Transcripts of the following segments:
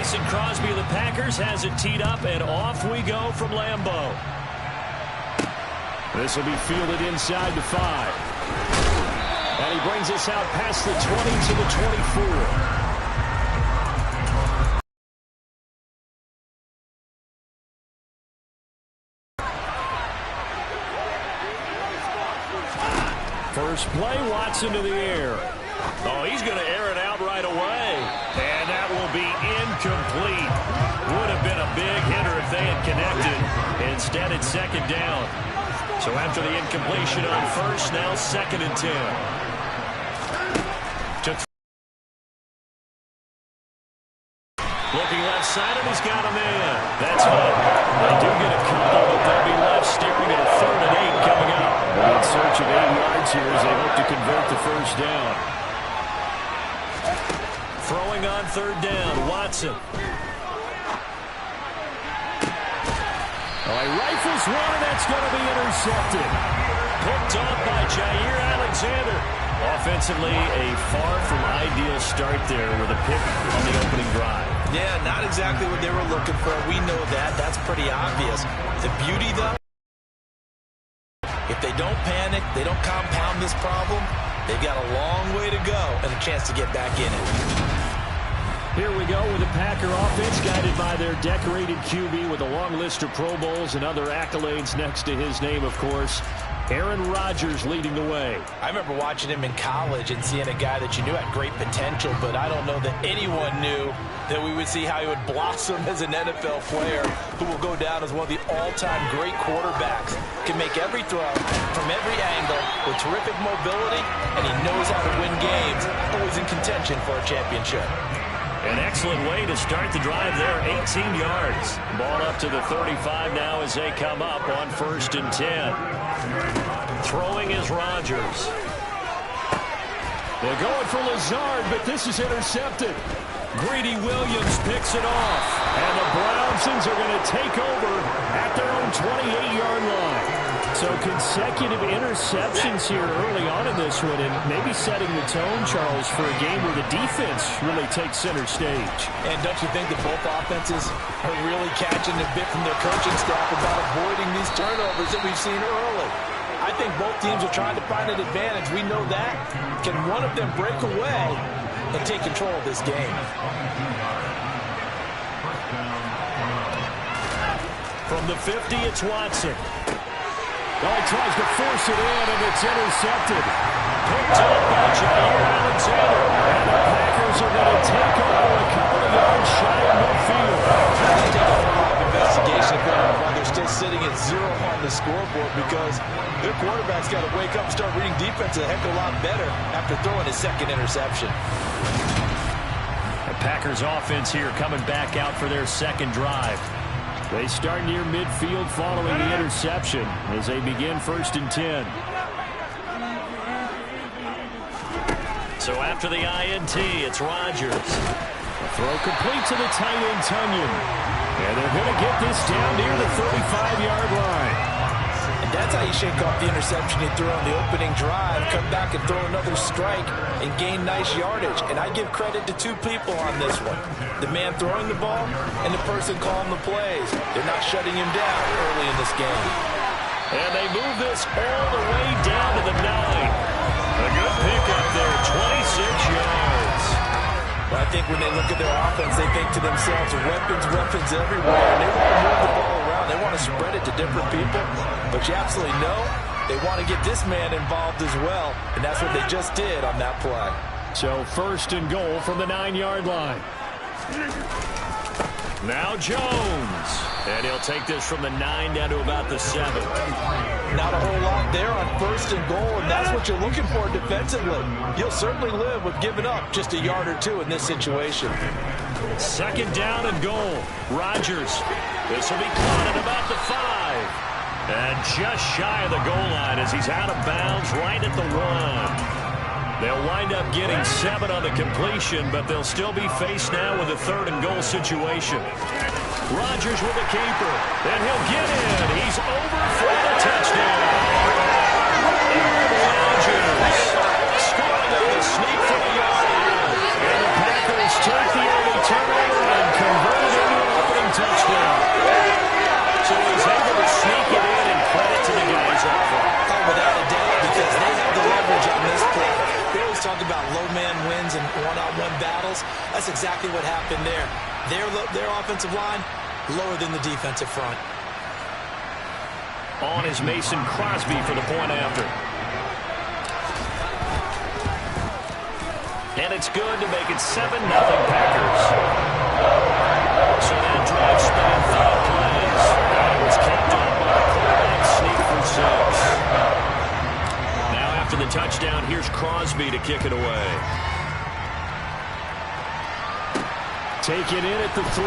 Mason Crosby of the Packers has it teed up, and off we go from Lambeau. This will be fielded inside the 5. And he brings us out past the 20 to the 24. First play, Watson to the air. Oh, he's going to air it out right away. And that will be incomplete. Would have been a big hitter if they had connected. Instead, it's second down. So after the incompletion on first, now 2nd and 10. Looking left side, and he's got a man. That's it. They do get a couple, but they'll be left staring at a 3rd and 8 coming up. In search of 8 yards here as they hope to convert the first down. Throwing on 3rd down, Watson. Oh, he rifles one, and that's going to be intercepted. Picked off by Jair Alexander. Offensively, a far from ideal start there with a pick on the opening drive. Yeah, not exactly what they were looking for. We know that. That's pretty obvious. The beauty, though, if they don't panic, they don't compound this problem, they've got a long way to go and a chance to get back in it. Here we go with the Packer offense guided by their decorated QB with a long list of Pro Bowls and other accolades next to his name, of course. Aaron Rodgers leading the way. I remember watching him in college and seeing a guy that you knew had great potential, but I don't know that anyone knew that we would see how he would blossom as an NFL player who will go down as one of the all-time great quarterbacks. Can make every throw from every angle with terrific mobility, and he knows how to win games, always in contention for a championship. An excellent way to start the drive there, 18 yards. Ball up to the 35 now as they come up on 1st and 10. Throwing is Rodgers. They're going for Lazard, but this is intercepted. Greedy Williams picks it off. And the Brownsons are going to take over at their own 28-yard line. So consecutive interceptions here early on in this one, and maybe setting the tone, Charles, for a game where the defense really takes center stage. And don't you think that both offenses are really catching a bit from their coaching staff about avoiding these turnovers that we've seen early? I think both teams are trying to find an advantage. We know that. Can one of them break away and take control of this game? From the 50, it's Watson. Oh, he tries to force it in, and it's intercepted. Picked up by Jair Alexander. And the Packers are going to take over a couple of yards shy of midfield. They take a lot of investigation while they're still sitting at 0 on the scoreboard because their quarterback's got to wake up and start reading defense a heck of a lot better after throwing his 2nd interception. The Packers offense here coming back out for their 2nd drive. They start near midfield following the interception as they begin 1st and 10. So after the INT, it's Rodgers. A throw complete to the tight end, Tunyon. And they're going to get this down near the 35-yard line. And that's how you shake off the interception you threw on the opening drive, come back and throw another strike and gain nice yardage. And I give credit to 2 people on this one. The man throwing the ball and the person calling the plays. They're not shutting him down early in this game. And they move this all the way down to the 9. A good pickup there, 26 yards. But I think when they look at their offense, they think to themselves, weapons everywhere. And they want to move the ball around. They want to spread it to different people. But you absolutely know they want to get this man involved as well. And that's what they just did on that play. So 1st and goal from the 9-yard line. Now Jones. And he'll take this from the 9 down to about the 7. Not a whole lot there on 1st and goal, and that's what you're looking for defensively. You'll certainly live with giving up just a yard or 2 in this situation. 2nd down and goal. Rodgers. This will be caught at about the 5. And just shy of the goal line as he's out of bounds right at the 1. They'll wind up getting 7 on the completion, but they'll still be faced now with a 3rd and goal situation. Rodgers with a keeper, and he'll get in. He's over for the touchdown. Rodgers scoring on the sneak for the yard. And the Packers take the early turnover and convert about low man wins and one-on-one battles, that's exactly what happened there. Their offensive line, lower than the defensive front. On is Mason Crosby for the point after. And it's good to make it 7-0 Packers. So that drive spanned 5 plays. And it was capped off by a quarterback sneak for 6. Now after the touchdown, here's Crosby to kick it away. Taken in at the 3.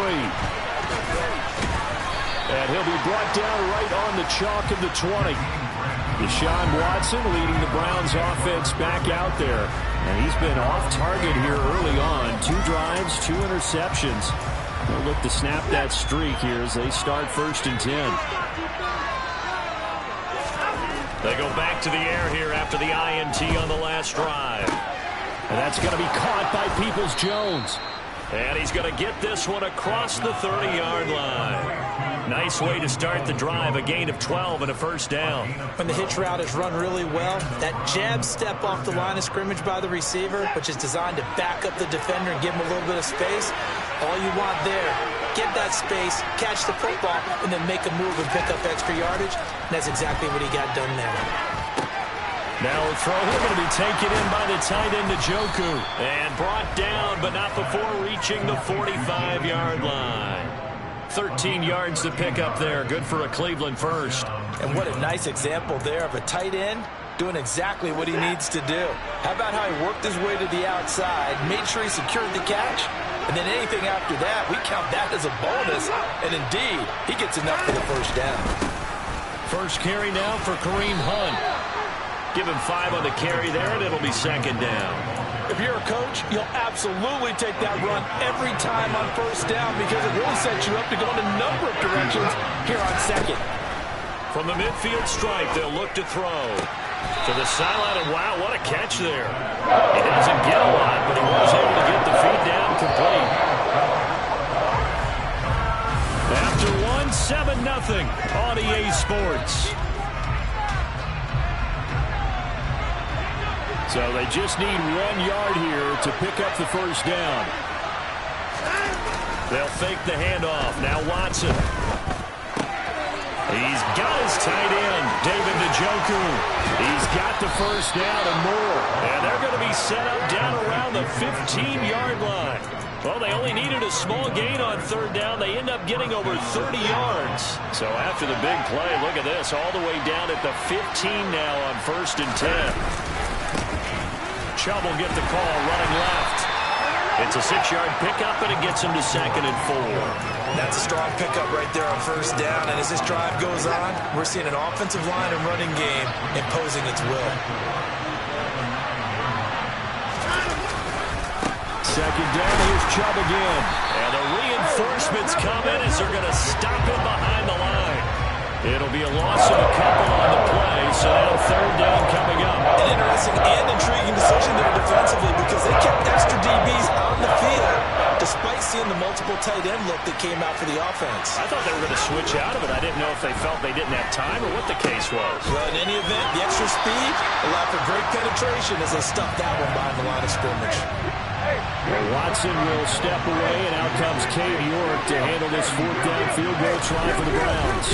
And he'll be brought down right on the chalk of the 20. Deshaun Watson leading the Browns offense back out there. And he's been off target here early on. 2 drives, 2 interceptions. They'll look to snap that streak here as they start 1st and 10. They go back to the air here after the INT on the last drive. And that's going to be caught by Peoples-Jones. And he's going to get this one across the 30-yard line. Nice way to start the drive, a gain of 12 and a 1st down. When the hitch route is run really well, that jab step off the line of scrimmage by the receiver, which is designed to back up the defender and give him a little bit of space, all you want there, get that space, catch the football, and then make a move and pick up extra yardage. And that's exactly what he got done there. Now a throw going to be taken in by the tight end Njoku. And brought down, but not before reaching the 45-yard line. 13 yards to pick up there. Good for a Cleveland first. And what a nice example there of a tight end doing exactly what he needs to do. How about how he worked his way to the outside, made sure he secured the catch, and then anything after that, we count that as a bonus. And indeed, he gets enough for the 1st down. First carry now for Kareem Hunt. Give him 5 on the carry there, and it'll be 2nd down. If you're a coach, you'll absolutely take that run every time on 1st down because it really sets you up to go in a number of directions here on 2nd. From the midfield stripe, they'll look to throw. To the sideline, and wow, what a catch there. He doesn't get a lot, but he was able to get the feed down complete. After 7-0 on EA Sports. So they just need 1 yard here to pick up the 1st down. They'll fake the handoff. Now Watson. He's got his tight end, David Njoku. He's got the 1st down and more. And they're going to be set up down around the 15-yard line. Well, they only needed a small gain on 3rd down. They end up getting over 30 yards. So after the big play, look at this, all the way down at the 15 now on 1st and 10. Chubb will get the call running left. It's a 6-yard pickup, and it gets him to 2nd and 4. That's a strong pickup right there on 1st down. And as this drive goes on, we're seeing an offensive line and running game imposing its will. 2nd down, here's Chubb again. And the reinforcements come in as they're going to stop him behind the line. It'll be a loss of a couple on the play, so now 3rd down coming up. An interesting and intriguing decision there defensively because they kept extra DBs on the field despite seeing the multiple tight end look that came out for the offense. I thought they were going to switch out of it. I didn't know if they felt they didn't have time or what the case was. Well, in any event, the extra speed allowed for great penetration as they stuffed that one behind the line of scrimmage. Well, Watson will step away, and out comes Cade York to handle this 4th down field goal try for the Browns.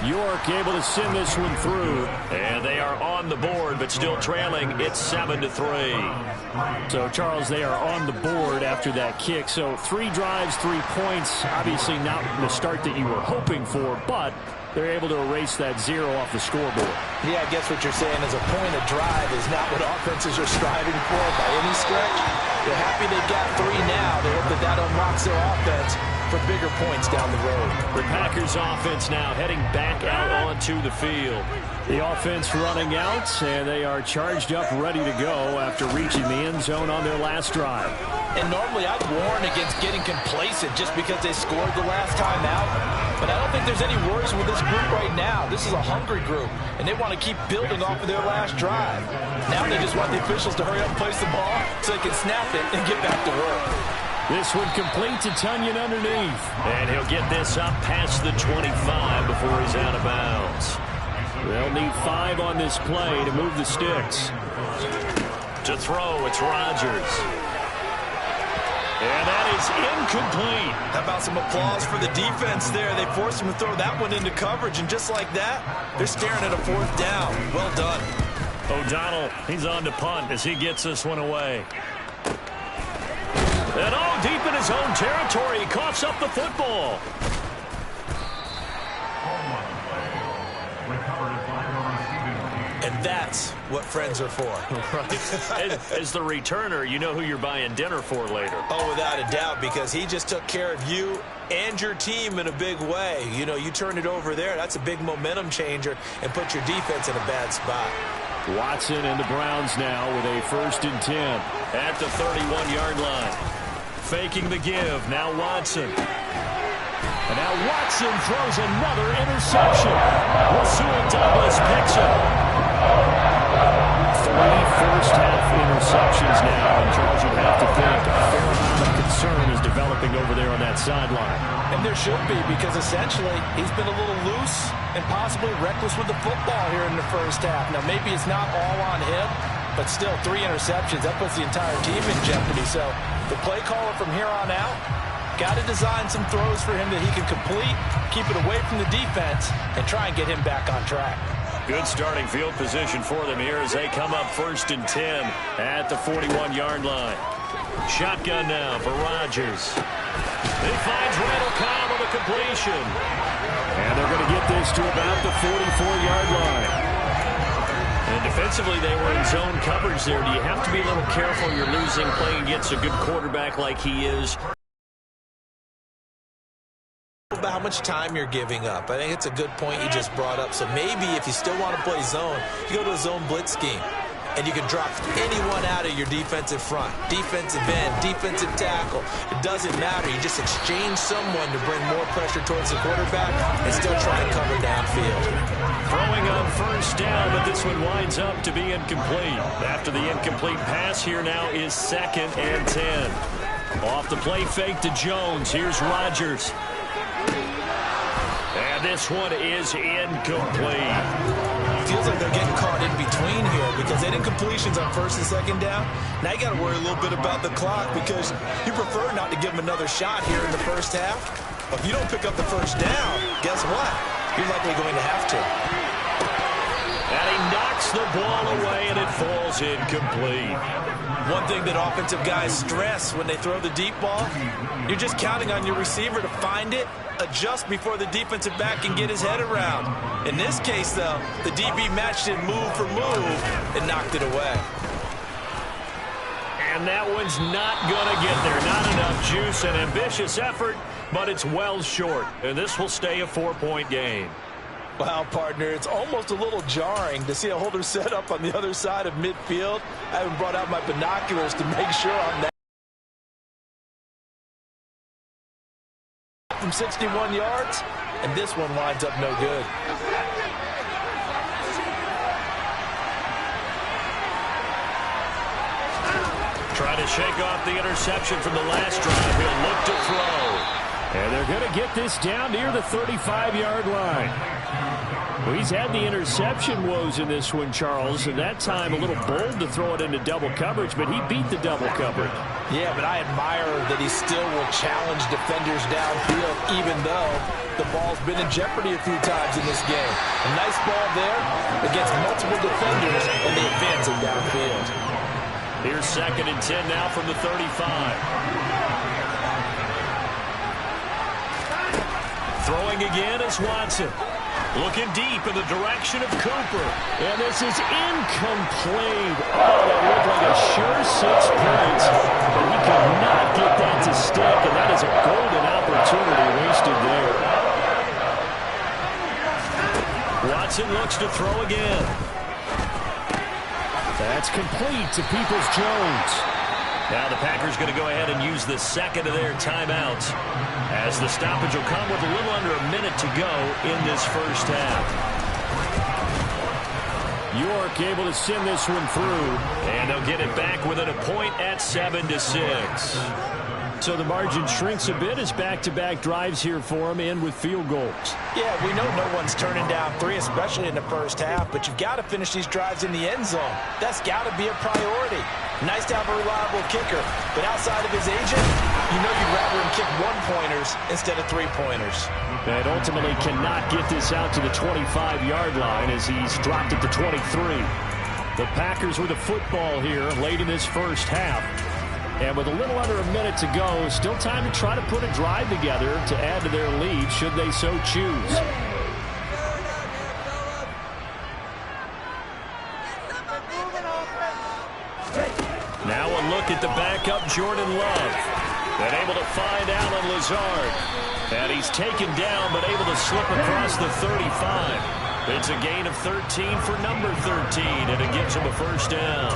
York able to send this one through. And they are on the board, but still trailing. It's 7-3. So, Charles, they are on the board after that kick. So, 3 drives, 3 points. Obviously not the start that you were hoping for, but they're able to erase that 0 off the scoreboard. Yeah, I guess what you're saying is a point of drive is not what offenses are striving for by any stretch. They're happy they got 3 now. They hope that unlocks their offense for bigger points down the road. The Packers offense now heading back out onto the field. The offense running out, and they are charged up, ready to go after reaching the end zone on their last drive. And normally I'd warn against getting complacent just because they scored the last time out. But I don't think there's any worries with this group right now. This is a hungry group, and they want to keep building off of their last drive. Now they just want the officials to hurry up and place the ball so they can snap it and get back to work. This one complete to Tunyon underneath. And he'll get this up past the 25 before he's out of bounds. They'll need 5 on this play to move the sticks. To throw, it's Rodgers. And that is incomplete. How about some applause for the defense there? They forced him to throw that one into coverage, and just like that, they're staring at a 4th down. Well done. O'Donnell, he's on to punt as he gets this one away. And deep in his own territory, he coughs up the football. And that's what friends are for. Right. As the returner, you know who you're buying dinner for later. Oh, without a doubt, because he just took care of you and your team in a big way. You know, you turn it over there, that's a big momentum changer, and put your defense in a bad spot. Watson and the Browns now with a 1st and 10 at the 31-yard line. Faking the give, now Watson. And now Watson throws another interception. Rasul Douglas picks it. 3 first-half interceptions now, and Charles, you'd have to think a fair amount of concern is developing over there on that sideline. And there should be, because essentially he's been a little loose and possibly reckless with the football here in the first half. Now, maybe it's not all on him, but still 3 interceptions. That puts the entire team in jeopardy. So the play caller from here on out got to design some throws for him that he can complete, keep it away from the defense, and try and get him back on track. Good starting field position for them here as they come up 1st and 10 at the 41-yard line. Shotgun now for Rodgers. He finds Randall Cobb on the completion. And they're going to get this to about the 44-yard line. And defensively, they were in zone coverage there. Do you have to be a little careful? You're losing playing against a good quarterback like he is. About how much time you're giving up. I think it's a good point you just brought up. So maybe if you still want to play zone, you go to a zone blitz scheme. And you can drop anyone out of your defensive front. Defensive end, defensive tackle. It doesn't matter. You just exchange someone to bring more pressure towards the quarterback and still try and cover downfield. Throwing on 1st down, but this one winds up to be incomplete. After the incomplete pass, here now is 2nd and 10. Off the play fake to Jones. Here's Rodgers. And this one is incomplete. Feels like they're getting caught in between here because they did completions on 1st and 2nd down. Now you got to worry a little bit about the clock because you prefer not to give them another shot here in the first half. But if you don't pick up the 1st down, guess what? You're likely going to have to. And he knocks the ball away, and it falls incomplete. One thing that offensive guys stress when they throw the deep ball, you're just counting on your receiver to find it, adjust before the defensive back can get his head around. In this case, though, the DB matched it move for move and knocked it away. And that one's not going to get there. Not enough juice and ambitious effort, but it's well short. And this will stay a 4-point game. Wow, partner, it's almost a little jarring to see a holder set up on the other side of midfield. I haven't brought out my binoculars to make sure I'm that. From 61 yards, and this one winds up no good. Trying to shake off the interception from the last drive. He'll look to throw. And they're going to get this down near the 35-yard line. Well, he's had the interception woes in this one, Charles, and that time a little bold to throw it into double coverage, but he beat the double coverage. Yeah, but I admire that he still will challenge defenders downfield, even though the ball's been in jeopardy a few times in this game. A nice ball there against multiple defenders, and they advance it downfield. Here's 2nd and 10 now from the 35. Throwing again is Watson. Looking deep in the direction of Cooper. And this is incomplete. Oh, that looked like a sure 6 points. But he could not get that to stick, and that is a golden opportunity wasted there. Watson looks to throw again. That's complete to Peoples-Jones. Now the Packers going to go ahead and use the 2nd of their timeouts as the stoppage will come with a little under a minute to go in this first half. York able to send this one through, and they'll get it back within a point at 7-6. So the margin shrinks a bit as back-to-back drives here for him end with field goals. Yeah, we know no one's turning down 3, especially in the first half, but you've got to finish these drives in the end zone. That's got to be a priority. Nice to have a reliable kicker, but outside of his agent, you know you'd rather him kick 1-pointers instead of 3-pointers. And ultimately cannot get this out to the 25-yard line as he's dropped it to 23. The Packers with the football here late in this first half. And with a little under a minute to go, still time to try to put a drive together to add to their lead should they so choose. Now a look at the backup Jordan Love. And able to find Alan Lazard. And he's taken down but able to slip across the 35. It's a gain of 13 for number 13, and it gives him a first down.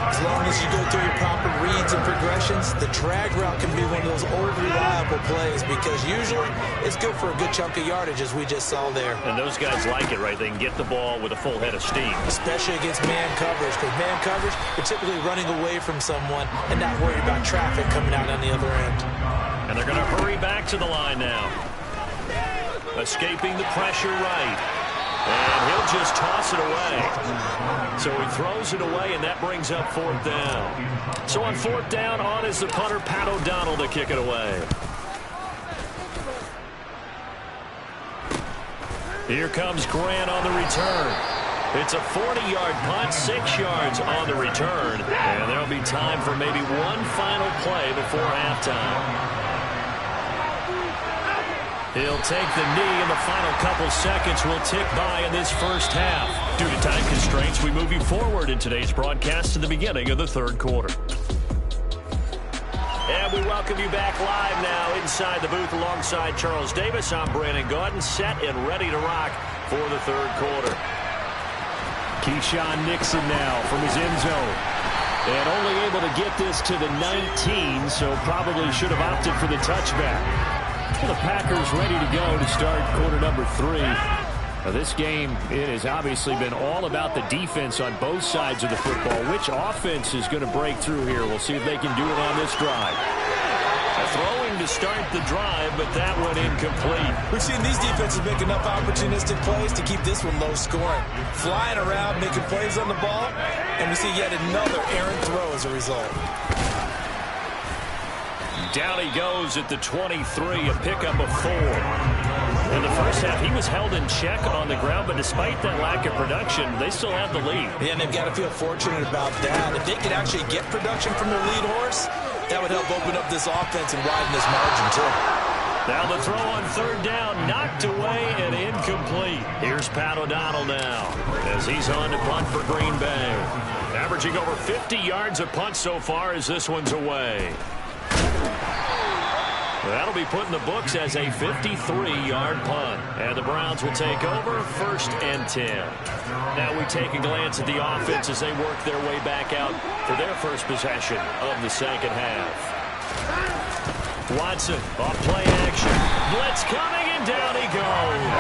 As long as you go through your proper reads and progressions, the drag route can be one of those old reliable plays because usually it's good for a good chunk of yardage as we just saw there. And those guys like it, right? They can get the ball with a full head of steam. Especially against man coverage, because man coverage, you're typically running away from someone and not worried about traffic coming out on the other end. And they're going to hurry back to the line now. Escaping the pressure right. And he'll just toss it away. So he throws it away, and that brings up 4th down. So on 4th down, on is the punter, Pat O'Donnell, to kick it away. Here comes Grant on the return. It's a 40-yard punt, 6 yards on the return. And there'll be time for maybe one final play before halftime. He'll take the knee, and the final couple seconds will tick by in this first half. Due to time constraints, we move you forward in today's broadcast to the beginning of the third quarter. And we welcome you back live now inside the booth alongside Charles Davis. I'm Brandon Gaudin, set and ready to rock for the third quarter. Keyshawn Nixon now from his end zone. And only able to get this to the 19, so probably should have opted for the touchback. The Packers ready to go to start quarter number 3. Now this game, it has obviously been all about the defense on both sides of the football. Which offense is going to break through here? We'll see if they can do it on this drive. Throwing to start the drive, but that one incomplete. We've seen these defenses make enough opportunistic plays to keep this one low scoring. Flying around, making plays on the ball, and we see yet another errant throw as a result. Down he goes at the 23, a pickup of 4. In the first half, he was held in check on the ground, but despite that lack of production, they still have the lead. Yeah, and they've got to feel fortunate about that. If they could actually get production from their lead horse, that would help open up this offense and widen this margin, too. Now the throw on 3rd down, knocked away and incomplete. Here's Pat O'Donnell now as he's on to punt for Green Bay. Averaging over 50 yards a punt so far as this one's away. That'll be put in the books as a 53-yard punt. And the Browns will take over 1st and 10. Now we take a glance at the offense as they work their way back out for their first possession of the second half. Watson off play action. Blitz coming, and down he goes.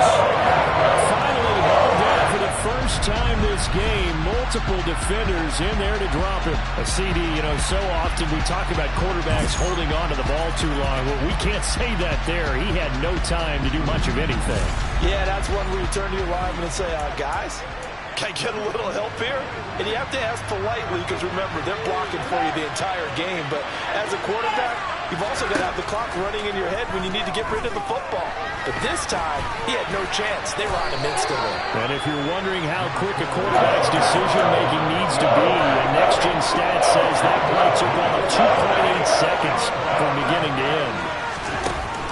Finally held down for the first time this game. Multiple defenders in there to drop him. A CD, so often we talk about quarterbacks holding on to the ball too long. Well, we can't say that there. He had no time to do much of anything. Yeah, that's one where you turn to your lineman and say, guys, can I get a little help here? And you have to ask politely because, remember, they're blocking for you the entire game. But as a quarterback, you've also got to have the clock running in your head when you need to get rid of the football. But this time, he had no chance. They were on him instantly. And if you're wondering how quick a quarterback's decision-making needs to be, the next-gen stat says that play took all of 2.8 seconds from beginning to end.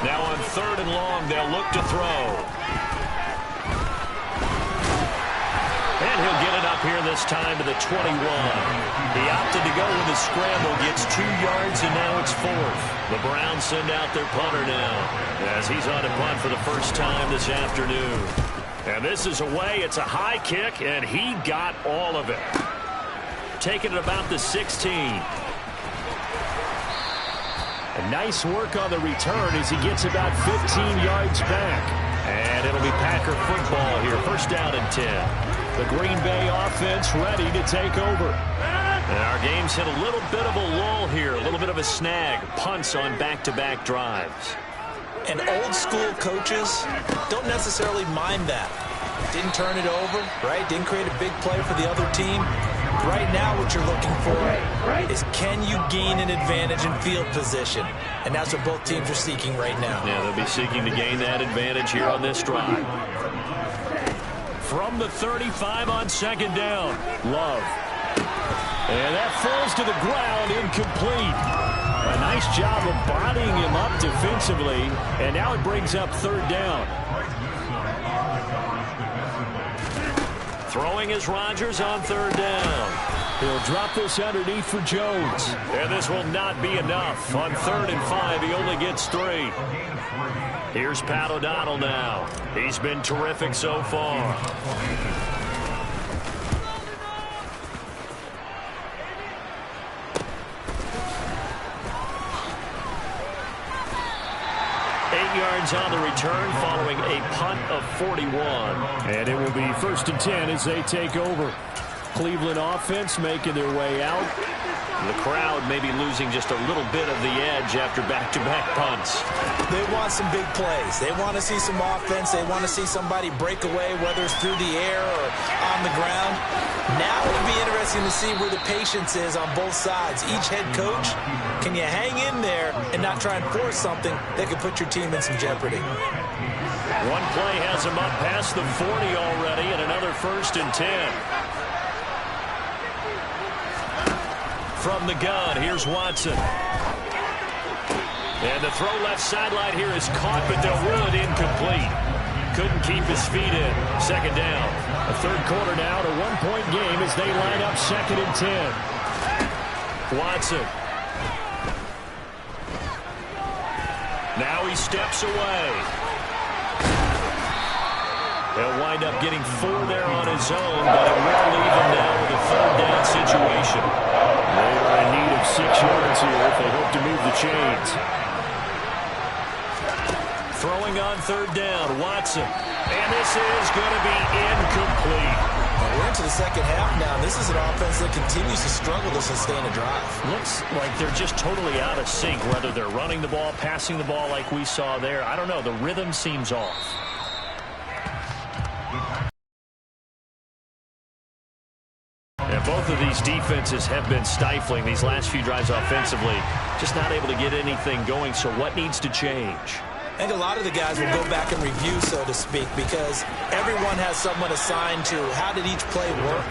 Now on 3rd and long, they'll look to throw. And he'll get it up here this time to the 21. He opted to go with the scramble, gets 2 yards, and now it's 4th. The Browns send out their punter now as he's on a punt for the first time this afternoon. And this is away. It's a high kick, and he got all of it. Taking it about the 16. And nice work on the return as he gets about 15 yards back. And it'll be Packer football here. 1st down and 10. The Green Bay offense ready to take over. And our game's hit a little bit of a lull here, a little bit of a snag. Punts on back-to-back drives. And old-school coaches don't necessarily mind that. Didn't turn it over, right? Didn't create a big play for the other team. Right now what you're looking for is, can you gain an advantage in field position? And that's what both teams are seeking right now. Yeah, they'll be seeking to gain that advantage here on this drive. From the 35 on second down, Love. And that falls to the ground, incomplete. A nice job of bodying him up defensively, and now it brings up third down. Throwing is Rodgers on third down. He'll drop this underneath for Jones. And this will not be enough. On 3rd and 5, he only gets 3. Here's Pat O'Donnell now. He's been terrific so far. Yards on the return following a punt of 41. And it will be 1st and 10 as they take over. Cleveland offense making their way out. The crowd may be losing just a little bit of the edge after back-to-back punts. They want some big plays. They want to see some offense. They want to see somebody break away, whether it's through the air or on the ground. Now it'll be interesting to see where the patience is on both sides. Each head coach, can you hang in there and not try and force something that could put your team in some jeopardy? One play has him up past the 40 already, and another 1st and 10. From the gun, here's Watson. And the throw left sideline here is caught, but they'll rule it incomplete. Couldn't keep his feet in. Second down. A third quarter now, a 1-point game as they line up 2nd and 10. Watson. Now he steps away. He'll wind up getting 4 there on his own, but it will leave him now with a 3rd down situation. They are in need of 6 yards here if they hope to move the chains. Throwing on 3rd down, Watson. And this is going to be incomplete. Well, we're into the second half now. This is an offense that continues to struggle to sustain a drive. Looks like they're just totally out of sync, whether they're running the ball, passing the ball like we saw there. I don't know. The rhythm seems off. And both of these defenses have been stifling these last few drives offensively. Just not able to get anything going. So what needs to change? I think a lot of the guys will go back and review, so to speak, because everyone has someone assigned to how did each play work.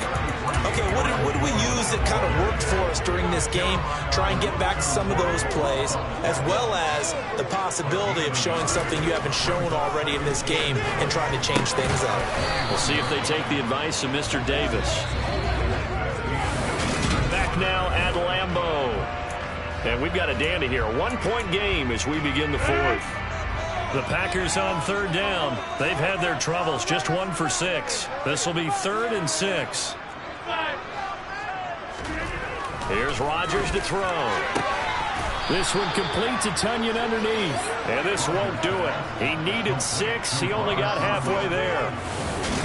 Okay, what did we use that kind of worked for us during this game? Try and get back to some of those plays, as well as the possibility of showing something you haven't shown already in this game and trying to change things up. We'll see if they take the advice of Mr. Davis. Back now at Lambeau. And we've got a dandy here. A 1-point game as we begin the 4th. The Packers on 3rd down. They've had their troubles. Just 1 for 6. This will be 3rd and 6. Here's Rodgers to throw. This one complete to Tunyon underneath. And this won't do it. He needed 6. He only got halfway there.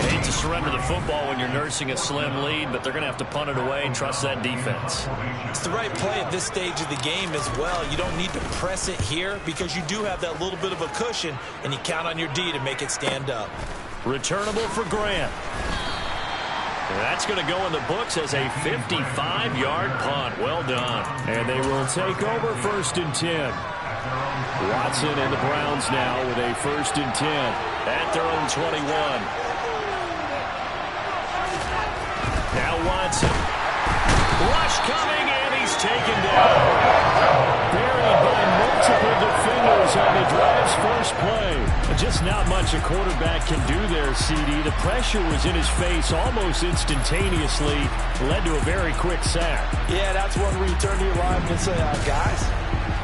You hate to surrender the football when you're nursing a slim lead, but they're going to have to punt it away and trust that defense. It's the right play at this stage of the game as well. You don't need to press it here because you do have that little bit of a cushion, and you count on your D to make it stand up. Returnable for Grant. And that's going to go in the books as a 55-yard punt. Well done. And they will take over 1st and 10. Watson and the Browns now with a 1st and 10 at their own 21. Now Watson. Rush coming, and he's taken down. Buried by multiple defenders on the drive's first play. Just not much a quarterback can do there, CD. The pressure was in his face almost instantaneously. Led to a very quick sack. Yeah, that's one where you turn to your lineman and say, guys,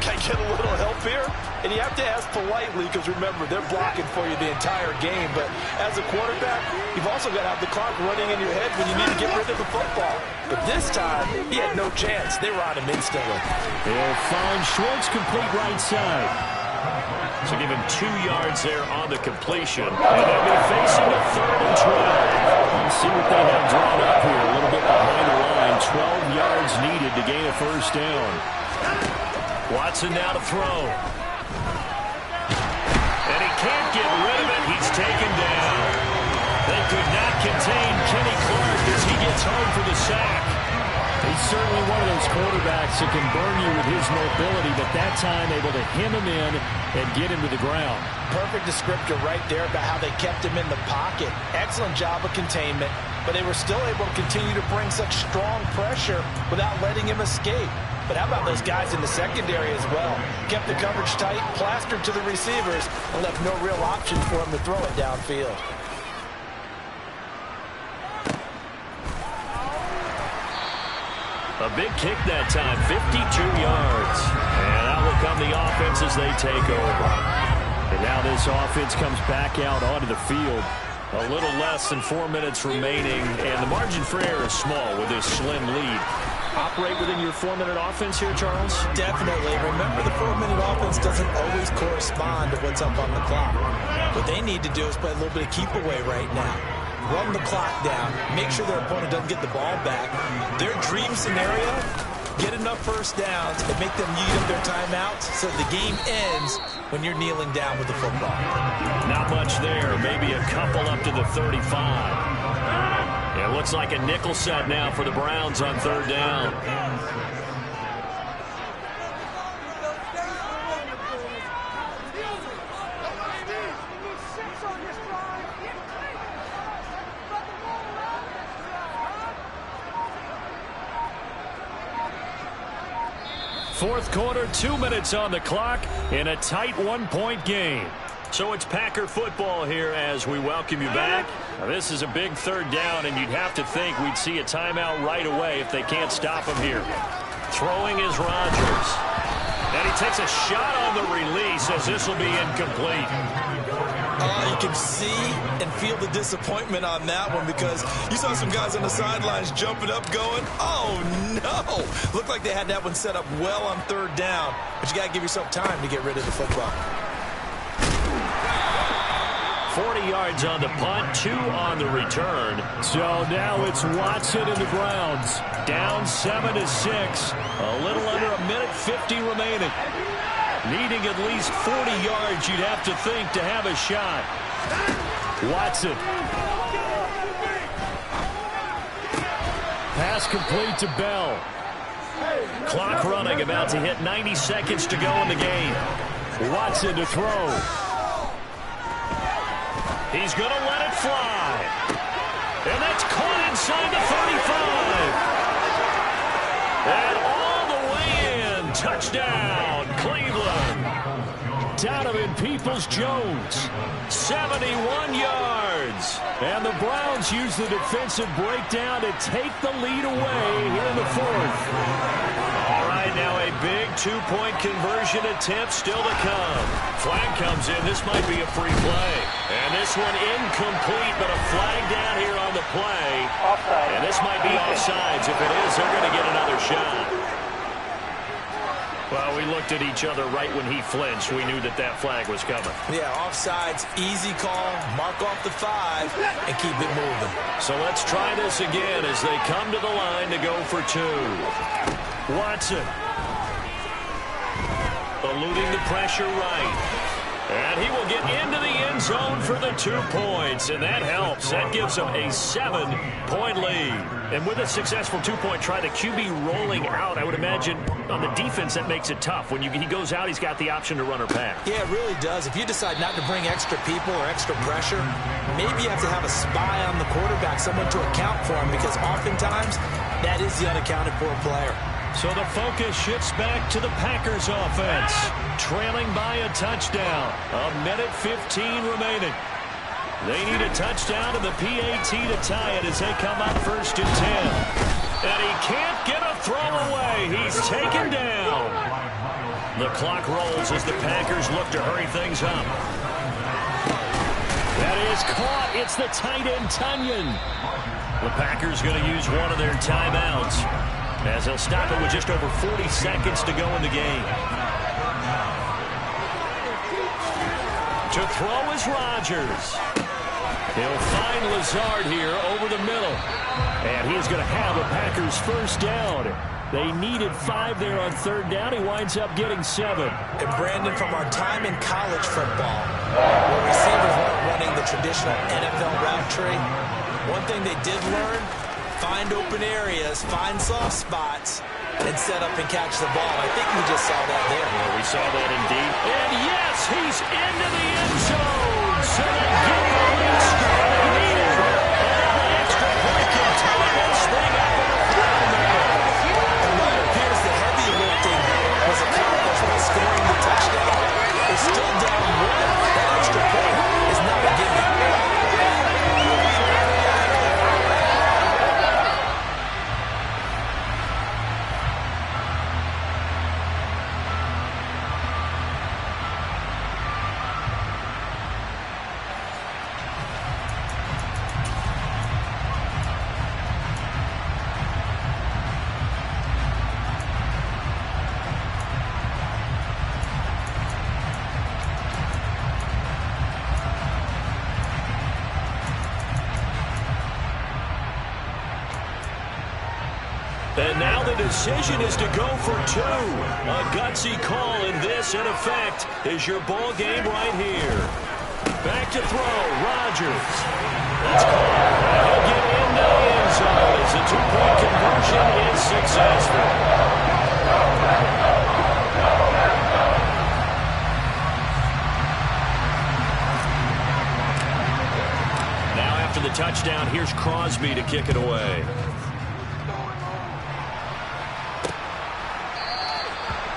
can I get a little help here? And you have to ask politely because, remember, they're blocking for you the entire game. But as a quarterback, you've also got to have the clock running in your head when you need to get rid of the football. But this time, he had no chance. They were on him instantly. They'll find Schwartz complete right side. So give him 2 yards there on the completion. And they'll be facing a 3rd and 12. Let's see what they have drawn up here. A little bit behind the line. 12 yards to gain a first down. Watson now to throw. And he can't get rid of it. He's taken down. They could not contain Kenny Clark as he gets home for the sack. He's certainly one of those quarterbacks that can burn you with his mobility, but that time able to hem him in and get him to the ground. Perfect descriptor right there about how they kept him in the pocket. Excellent job of containment, but they were still able to continue to bring such strong pressure without letting him escape. But how about those guys in the secondary as well? Kept the coverage tight, plastered to the receivers, and left no real option for him to throw it downfield. A big kick that time, 52 yards. And out will come the offense as they take over. And now this offense comes back out onto the field. A little less than 4 minutes remaining, and the margin for error is small with this slim lead. Operate within your 4-minute offense here, Charles? Definitely. Remember, the 4-minute offense doesn't always correspond to what's up on the clock. What they need to do is play a little bit of keep away right now. Run the clock down, make sure their opponent doesn't get the ball back. Their dream scenario, get enough first downs and make them use up their timeouts so the game ends when you're kneeling down with the football. Not much there, maybe a couple up to the 35. It looks like a nickel set now for the Browns on third down. Fourth quarter, 2 minutes on the clock in a tight 1-point game. So it's Packer football here as we welcome you back. Now, this is a big third down, and you'd have to think we'd see a timeout right away if they can't stop him here. Throwing is Rodgers. And he takes a shot on the release as this will be incomplete. You can see and feel the disappointment on that one because you saw some guys on the sidelines jumping up going, oh, no. Looked like they had that one set up well on third down, but you got to give yourself time to get rid of the football. 40 yards on the punt, 2 on the return. So now it's Watson and the Browns. Down 7-6. A little under a minute 50 remaining. Needing at least 40 yards, you'd have to think, to have a shot. Watson. Pass complete to Bell. Clock running, about to hit 90 seconds to go in the game. Watson to throw. He's going to let it fly. And that's caught inside the 35. And all the way in. Touchdown, Cleveland. Donovan Peoples-Jones. 71 yards. And the Browns use the defensive breakdown to take the lead away here in the fourth. All right, now a big 2-point conversion attempt still to come. Flag comes in. This might be a free play. And this one incomplete, but a flag down here on the play. Offside. And this might be offsides. If it is, they're going to get another shot. Well, we looked at each other right when he flinched. We knew that that flag was coming. Yeah, offsides, easy call, mark off the 5, and keep it moving. So let's try this again as they come to the line to go for 2. Watson. Eluding the pressure right. And he will get into the end zone for the 2 points, and that helps. That gives them a 7-point lead. And with a successful 2-point try, the QB rolling out, I would imagine on the defense that makes it tough. When he goes out, he's got the option to run or pass. Yeah, it really does. If you decide not to bring extra people or extra pressure, maybe you have to have a spy on the quarterback, someone to account for him, because oftentimes that is the unaccounted for player. So the focus shifts back to the Packers offense, trailing by a touchdown. A minute 15 remaining. They need a touchdown and the PAT to tie it as they come up 1st and 10. And he can't get a throw away. He's taken down. The clock rolls as the Packers look to hurry things up. That is caught. It's the tight end, Tunyon. The Packers going to use one of their timeouts, as they'll stop it with just over 40 seconds to go in the game. To throw is Rodgers. He'll find Lazard here over the middle. And he's going to have a Packers first down. They needed 5 there on third down. He winds up getting 7. And Brandon, from our time in college football, where receivers weren't running the traditional NFL route tree, one thing they did learn, find open areas, find soft spots, and set up and catch the ball. I think we just saw that there. Yeah, we saw that indeed. And yes, he's into the end zone. So they get the lead score they needed. And an extra point can tie this thing up in the final minute. And while it appears the heavy lifting was accomplished by scoring the touchdown, they're still down 1. That extra point is not a gimme. And now the decision is to go for 2. A gutsy call, and this, in effect, is your ball game right here. Back to throw, Rodgers. That's caught. He'll get into the end zone as the 2-point conversion is successful. Now after the touchdown, here's Crosby to kick it away.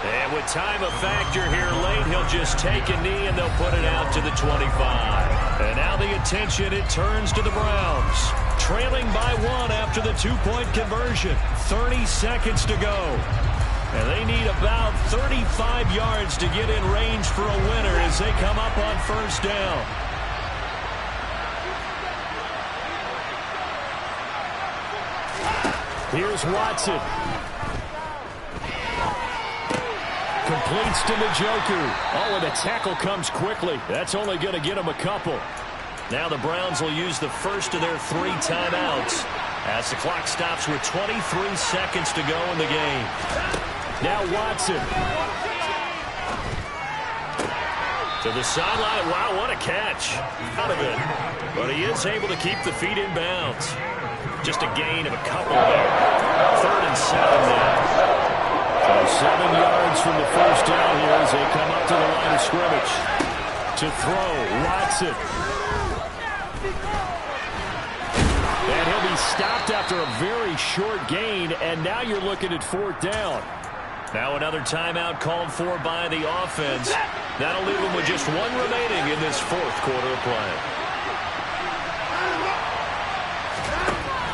And with time a factor here late, he'll just take a knee and they'll put it out to the 25. And now the attention, it turns to the Browns. Trailing by 1 after the 2-point conversion. 30 seconds to go. And they need about 35 yards to get in range for a winner as they come up on first down. Here's Watson. Completes to the Joker. Oh, and the tackle comes quickly. That's only going to get him a couple. Now the Browns will use the first of their 3 timeouts as the clock stops with 23 seconds to go in the game. Now Watson. To the sideline. Wow, what a catch. Out of it. But he is able to keep the feet in bounds. Just a gain of a couple there. 3rd and 7 now. So 7 yards from the first down here as they come up to the line of scrimmage. To throw, Watson. And he'll be stopped after a very short gain, and now you're looking at 4th down. Now another timeout called for by the offense. That'll leave them with just 1 remaining in this 4th quarter of play.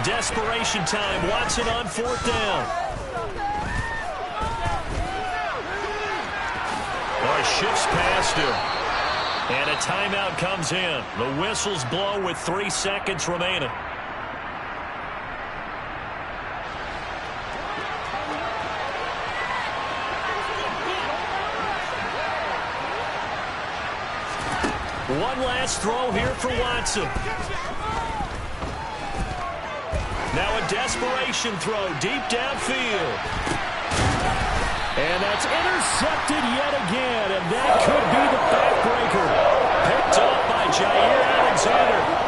Desperation time. Watson on 4th down. Shifts past him. And a timeout comes in. The whistles blow with 3 seconds remaining. One last throw here for Watson. Now a desperation throw deep downfield. And that's intercepted yet again, and that could be the backbreaker. Picked up by Jair Alexander.